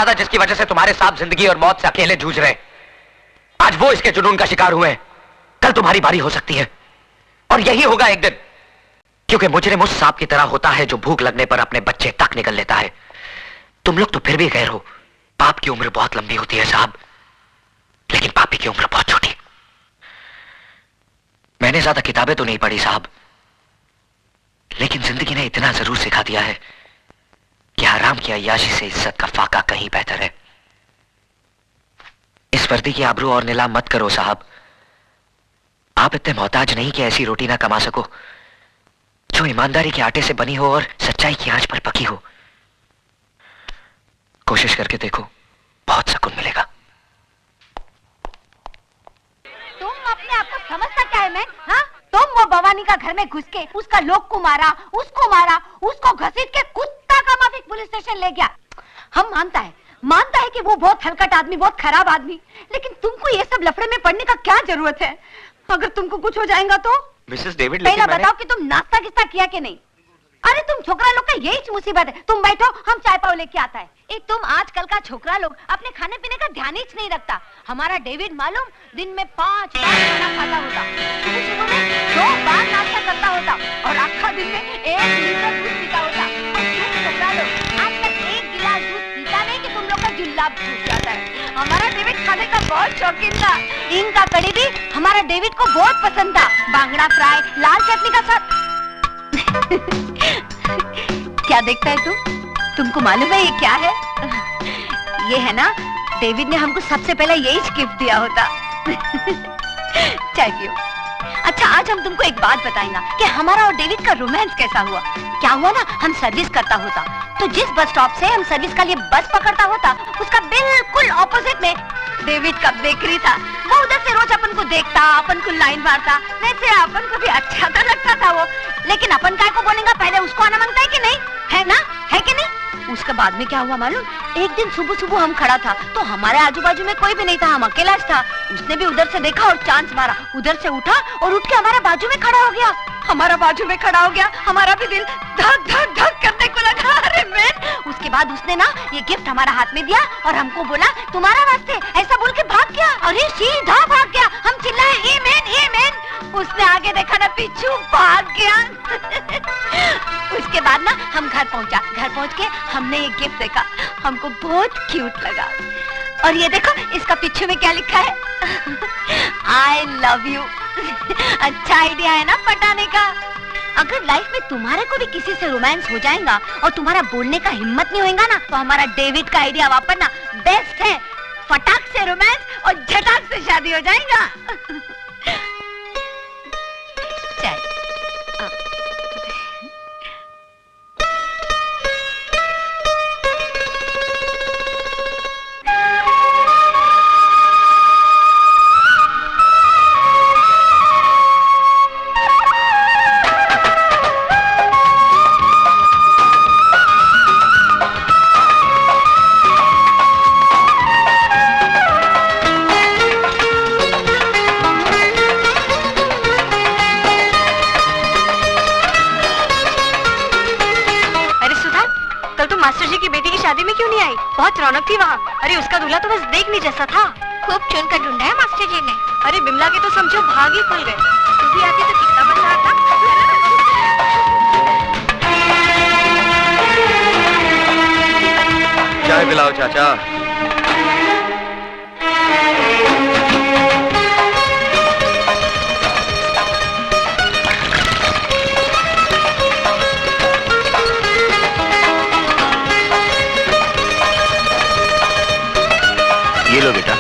जानता था जिसकी वजह से तुम्हारे साथ जिंदगी और मौत से अकेले जूझ रहे, आज वो इसके जुनून का शिकार हुए। कल तुम्हारी बारी हो सकती है, और यही होगा एक दिन, क्योंकि मुजरिम उस सांप की तरह होता है जो भूख लगने पर अपने बच्चे तक निकल लेता है। तुम लोग तो फिर भी गैर हो। पाप की उम्र बहुत लंबी होती है साहब, लेकिन पापी की उम्र बहुत छोटी। मैंने ज्यादा किताबें तो नहीं पढ़ी साहब, लेकिन जिंदगी ने इतना जरूर सिखा दिया है कि हराम की अय्याशी से इज्जत का फाका कहीं बेहतर है। इस वर्दी की आबरू और नीलाम मत करो साहब। आप इतने मोहताज नहीं कि ऐसी रोटी ना कमा सको जो ईमानदारी के आटे से बनी हो और सच्चाई की आंच पर पकी हो। कोशिश करके देखो, बहुत सुकून मिलेगा। तुम अपने आप को समझता क्या है? मैं हाँ, तुम वो भवानी का घर में घुस के उसका लोग को मारा, उसको घसीट के कुत्ता का माफिक पुलिस स्टेशन ले गया। हम मानता है कि वो बहुत हलकट आदमी, बहुत खराब आदमी, लेकिन तुमको ये सब लफड़े में पड़ने का क्या जरूरत है? अगर तुमको कुछ हो जाएगा तो? मिसेस डेविड, पहला बताओ कि तुम नाश्ता किस्ता किया कि नहीं? अरे तुम छोकरा लोग का यही मुसीबत है। तुम बैठो, हम चाय पाव लेके आता है। तुम आजकल का छोकरा लोग अपने खाने पीने का ध्यान ही नहीं रखता। हमारा डेविड मालूम दिन में 5 बार खाना खाता होता, सुबह में 2 बार नाश्ता करता होता और आखा दिन में 1 लीटर दूध पीता होता। तुम छोकरा लोग आज तक 1 गिलास दूध पीता नहीं कि तुम लोग का जुल्लाब छूट जाता है। हमारा डेविड खाने का बहुत शौकीन था। इनका कड़ी भी हमारा डेविड को बहुत पसंद था। बांगड़ा फ्राई लाल चटनी का साथ। क्या देखता है तुमको मालूम है ये क्या है? ये है ना, डेविड ने हमको सबसे पहले यही गिफ्ट दिया होता। चाय पियो। अच्छा, आज हम तुमको एक बात बताएंगे कि हमारा और डेविड का रोमांस कैसा हुआ। क्या हुआ ना, हम सर्विस करता होता तो जिस बस स्टॉप से हम सर्विस का लिए बस पकड़ता होता, उसका बिल्कुल ऑपोजिट में डेविड का बेकरी था। वो उधर से रोज अपन को देखता, अपन को लाइन मारता, वैसे अपन को भी अच्छा तो लगता था वो। लेकिन अपन काय को बोलेंगे, पहले उसको आना मांगता है कि नहीं, है ना, है कि नहीं? उसके बाद में क्या हुआ मालूम? एक दिन सुबह हम खड़ा था तो हमारे आजू बाजू में कोई भी नहीं था, हम अकेला था। उसने भी उधर से देखा और चांस मारा, उधर से उठा और उठ के हमारे बाजू में खड़ा हो गया। हमारा भी दिल धक धक धक करने को लगा। अरे मैन, उसके बाद उसने ना ये गिफ्ट हमारा हाथ में दिया और हमको बोला तुम्हारा वास्ते, ऐसा बोल के भाग गया। अरे सीधा भाग गया। हम चिल्लाए आमेन। उसने आगे देखा ना, पीछू भाग गया। उसके बाद ना हम घर पहुंच के हमने ये गिफ्ट देखा, हमको बहुत क्यूट लगा। और ये देखो इसका पीछे में क्या लिखा है, आई लव यू। अच्छा आइडिया है ना पटाने का। अगर लाइफ में तुम्हारे को भी किसी से रोमांस हो जाएगा और तुम्हारा बोलने का हिम्मत नहीं होगा ना, तो हमारा डेविड का आइडिया वापरना बेस्ट है। फटाक से रोमांस और झटाक से शादी हो जाएगा। चाय। बहुत रौनक थी वहाँ। अरे उसका दूल्हा तो बस देखने जैसा था। खूब चुन कर ढूंढा है मास्टर जी ने। अरे बिमला के तो समझो भाग ही खुल गए। तू भी आती तो कितना मजा आता। चाय पिलाओ चाचा। ये लो बेटा।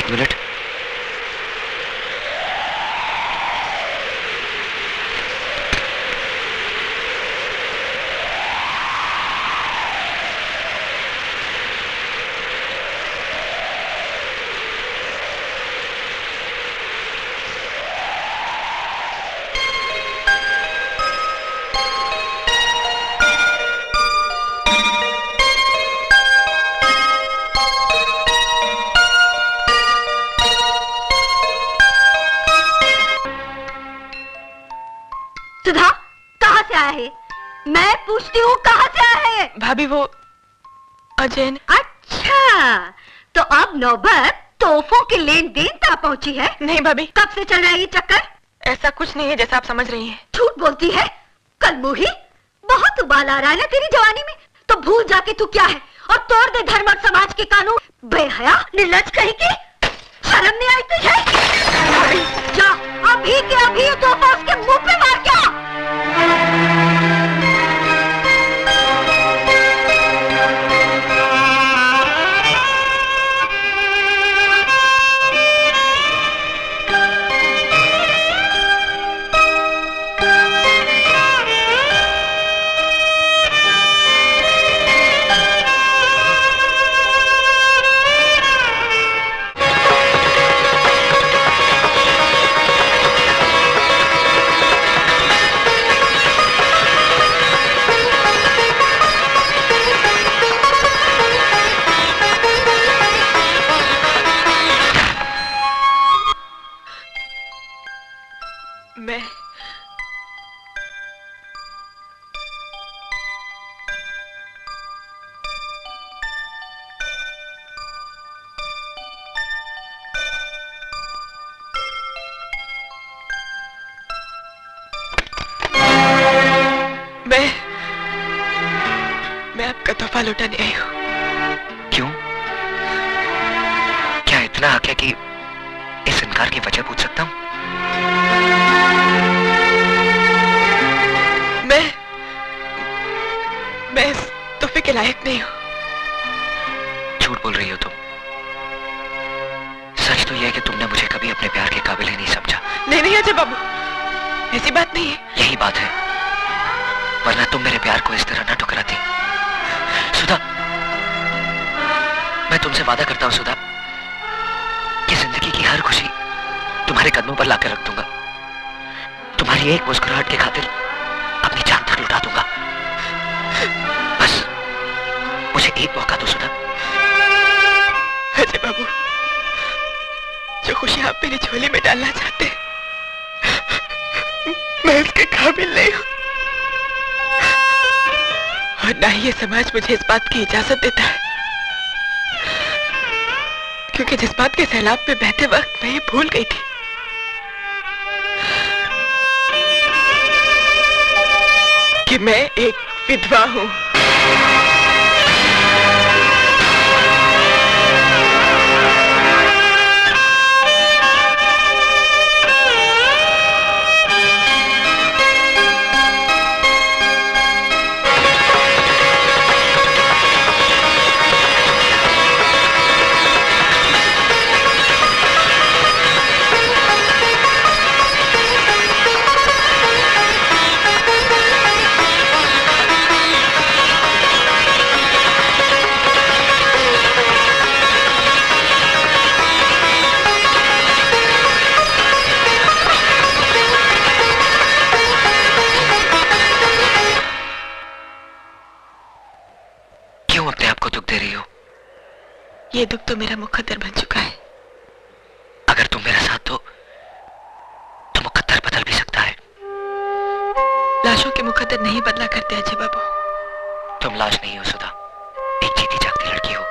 एक मिनट। सुधा, कहाँ से आया है? मैं पूछती हूँ कहाँ से आया है? भाभी वो अजय ने। अच्छा, तो अब नौबत तोहफों की लेन देन तक पहुँची है? नहीं भाभी, कब से चल रहा है ये चक्कर? ऐसा कुछ नहीं है जैसा आप समझ रही हैं। झूठ बोलती है कलमुही। बहुत उबाल आ रहा है ना तेरी जवानी में, तो भूल जाके तू क्या है और तोड़ दे धर्म और समाज के कानून। बेहया निर्लज कहीं की, शर्म नहीं आई तुझे? जा अभी के अभी तोहफा उसके मुंह पे मार के आ। मैं आपका तोहफा लौटाने आई हूँ। क्यों? क्या इतना हक है कि इस इनकार की वजह पूछ सकता हूँ? मैं इस तोहफे के लायक नहीं हूँ। झूठ बोल रही हो तुम। सच तो यह है कि तुमने मुझे कभी अपने प्यार के काबिल ही नहीं समझा। नहीं अजय बाबू, ऐसी बात नहीं है। यही बात है, वरना तुम मेरे प्यार को इस तरह न ठुकराती। सुधा, मैं तुमसे वादा करता हूं सुधा, कि जिंदगी की हर खुशी तुम्हारे कदमों पर लाकर रख दूंगा। तुम्हारी एक मुस्कुराहट के खातिर अपनी जान तक लुटा दूंगा। बस मुझे एक मौका दो सुधा। अजय बाबू, जो खुशी आप मेरी झोली में डालना चाहते हैं, मैं उसके काबिल नहीं हूं, और ना ही ये समाज मुझे इस बात की इजाजत देता है, क्योंकि जिस बात के सैलाब में बहते वक्त मैं ये भूल गई थी कि मैं एक विधवा हूं। ये दुख तो मेरा मुकद्दर बन चुका है। अगर तुम मेरा साथ दो तो मुकद्दर बदल भी सकता है। लाशों के मुकद्दर नहीं बदला करते अजय बाबू। तुम लाश नहीं हो सुधा, एक जीती जागती लड़की हो,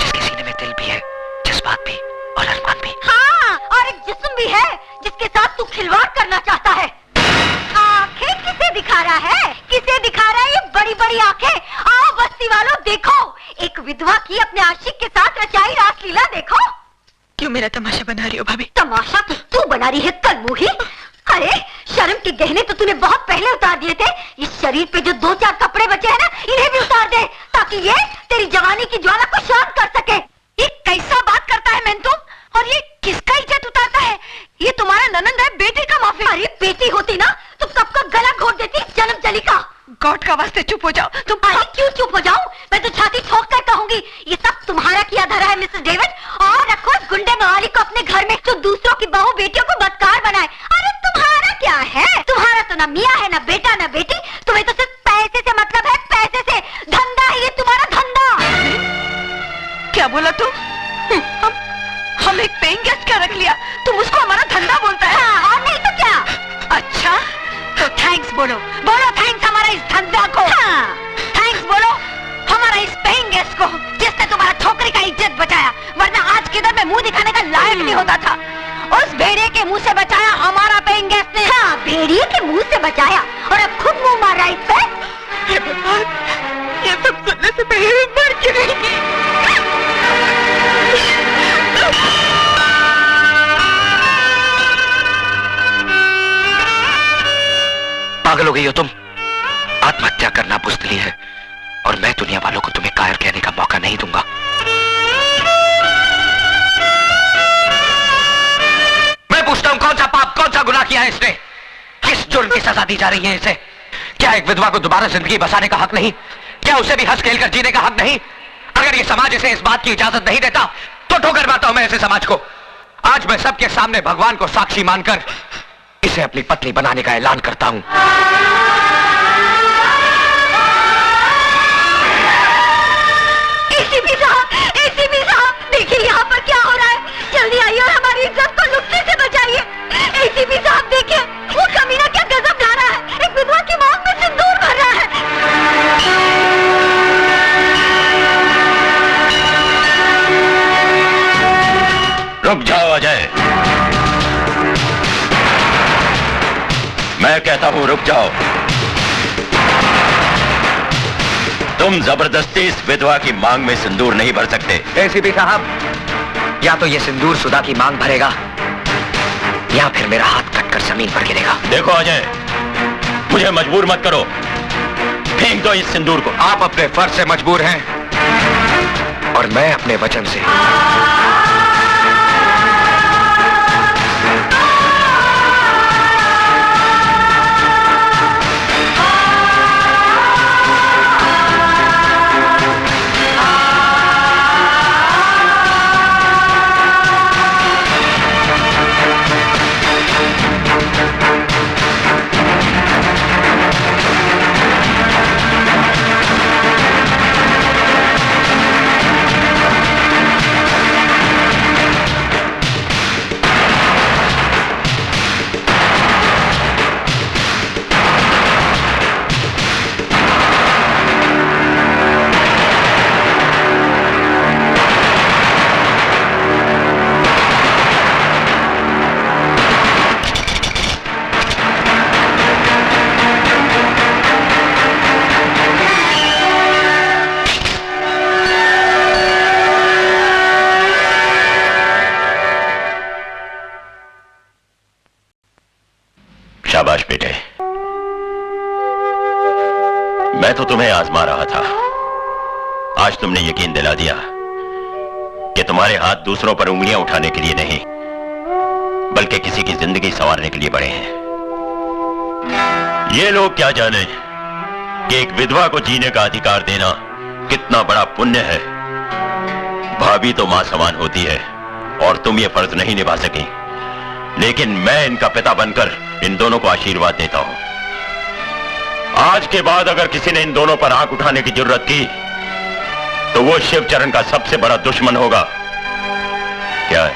जिसके सीने में दिल भी है, जज्बात भी और अरमान भी। हाँ, और एक जिस्म भी है जिसके साथ तू खिलवाड़ करना चाहता है। आंखें किसे दिखा रहा है? किसे दिखा रहा है ये बड़ी बड़ी आंखें? आओ बस्ती वालों, देखो एक विधवा की अपने आशिक के साथ रचाई रासलीला देखो। क्यों मेरा तमाशा बना रही हो भाभी? तमाशा तो तू बना रही है कलमुही। अरे शर्म के गहने तो तूने बहुत पहले उतार दिए थे। इस शरीर पे जो 2-4 कपड़े बचे हैं ना, इन्हें भी उतार दे, ताकि ये तेरी जवानी की ज्वाला को शांत कर सके। ये कैसा बात करता है मेंतु? मौत का वास्ते चुप हो जाओ तुम। अरे क्यों चुप हो जाऊं? मैं तो छाती ठोक कर कहूंगी ये सब तुम्हारा किया धरा है मिसेस डेविड। और रखो उस गुंडे मवाली को अपने घर में जो दूसरों की बहू बेटियों को बदकार बनाए। अरे तुम्हारा क्या है? तुम्हारा तो ना मियाँ है, ना बेटा, ना बेटी। तुम्हें तो सिर्फ पैसे से मतलब है, पैसे से। धंधा है ये तुम्हारा, धंधा। क्या बोला तुम? हम एक पेइंग गेस्ट का रख लिया, तुम उसको हमारा धंधा बोलता है? हाँ, और नहीं तो क्या। अच्छा तो थैंक्स बोलो। बोलो थैंक्स हमारा इस धंधा को। हाँ, थैंक्स बोलो हमारा इस पेइंग गेस्ट को जिसने तुम्हारा छोकरी का इज्जत बचाया, वरना आज किधर में मुंह दिखाने का लायक नहीं होता था। उस भेड़िए के मुंह से बचाया हमारा पेइंग गेस्ट ने। हाँ, भेड़िए के मुंह से बचाया और अब खुद मुंह मार रहा है इस पे। हे भगवान, ये सब सुनने से पहले मैं मर क्यों नहीं गई? पागल हो गई हो तुम? आत्महत्या करना बुज़दिली है और मैं दुनिया वालों को तुम्हें कायर कहने का मौका नहीं दूंगा। मैं पूछता हूं कौन सा पाप, कौन सा गुनाह किया है इसने? किस जुर्म की सजा दी जा रही है इसे? क्या एक विधवा को दोबारा जिंदगी बसाने का हक नहीं? क्या उसे भी हंस खेल कर जीने का हक नहीं? अगर ये समाज इसे इस बात की इजाजत नहीं देता तो ठोकर मारता हूं मैं ऐसे समाज को। आज मैं सबके सामने भगवान को साक्षी मानकर इसे अपनी पत्नी बनाने का ऐलान करता हूं। एसीपी साहब, देखिए यहाँ पर क्या हो रहा है। जल्दी आइए और हमारी इज्जत को लुटने से बचाइए। एसीपी साहब देखिए, वो कमीना क्या गजब ला रहा है। एक विधवा की मांग में सिंदूर भर रहा है। रुक जाओ अजय, मैं कहता हूं रुक जाओ। तुम जबरदस्ती इस विधवा की मांग में सिंदूर नहीं भर सकते। एसीपी साहब, या तो ये सिंदूर सुधा की मांग भरेगा या फिर मेरा हाथ कटकर जमीन पर गिरेगा। देखो अजय, मुझे मजबूर मत करो, फेंक दो इस सिंदूर को। आप अपने फर्ज से मजबूर हैं और मैं अपने वचन से। शाबाश बेटे, मैं तो तुम्हें आजमा रहा था। आज तुमने यकीन दिला दिया कि तुम्हारे हाथ दूसरों पर उंगलियां उठाने के लिए नहीं, बल्कि किसी की जिंदगी संवारने के लिए बड़े हैं। ये लोग क्या जाने कि एक विधवा को जीने का अधिकार देना कितना बड़ा पुण्य है। भाभी तो मां समान होती है और तुम ये फर्ज नहीं निभा सकी, लेकिन मैं इनका पिता बनकर इन दोनों को आशीर्वाद देता हूं। आज के बाद अगर किसी ने इन दोनों पर आंख उठाने की जरूरत की तो वो शिवचरण का सबसे बड़ा दुश्मन होगा। क्या है?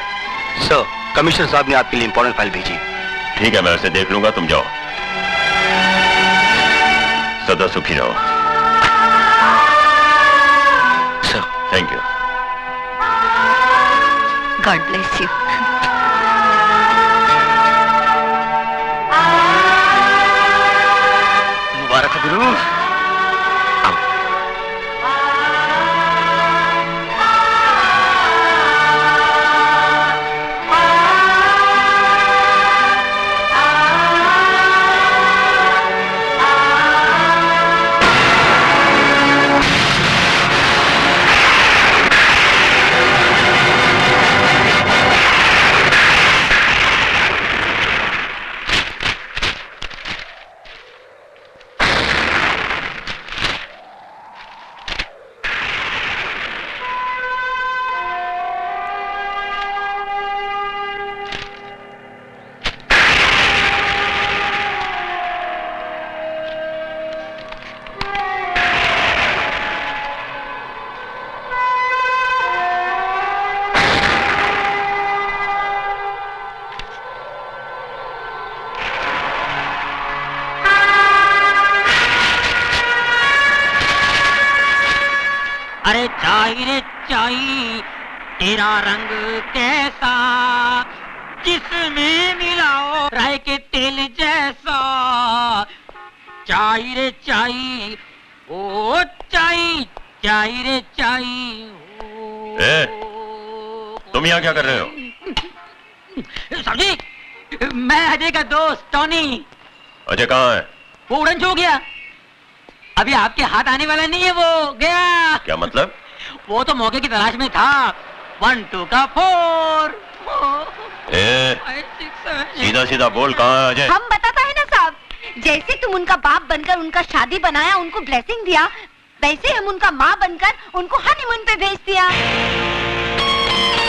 सर, कमिश्नर साहब ने आपके लिए इंपॉर्टेंट फाइल भेजी। ठीक है, मैं उसे देख लूंगा, तुम जाओ। सदा सुखी रहो। Sir, thank you. God bless you. मुबारक हो गुरु। अरे चाय रे चाय, तेरा रंग कैसा, जिसमें मिलाओ राय के तेल जैसा। चाय रे चाय, ओ चाय, चाय रे चाय। ए, तुम यहाँ क्या कर रहे हो? साहब जी, मैं अजय का दोस्त टॉनी। अजय कहाँ है? वो उड़न छू गया, अभी आपके हाथ आने वाला नहीं है, वो गया। क्या मतलब? वो तो मौके की तलाश में था। 1 2 का 4। ए, सीधा सीधा बोल, कहाँ है अजय? हम बताता है ना साहब, जैसे तुम उनका बाप बनकर उनका शादी बनाया, उनको ब्लेसिंग दिया, वैसे हम उनका माँ बनकर उनको हनीमून पे भेज दिया।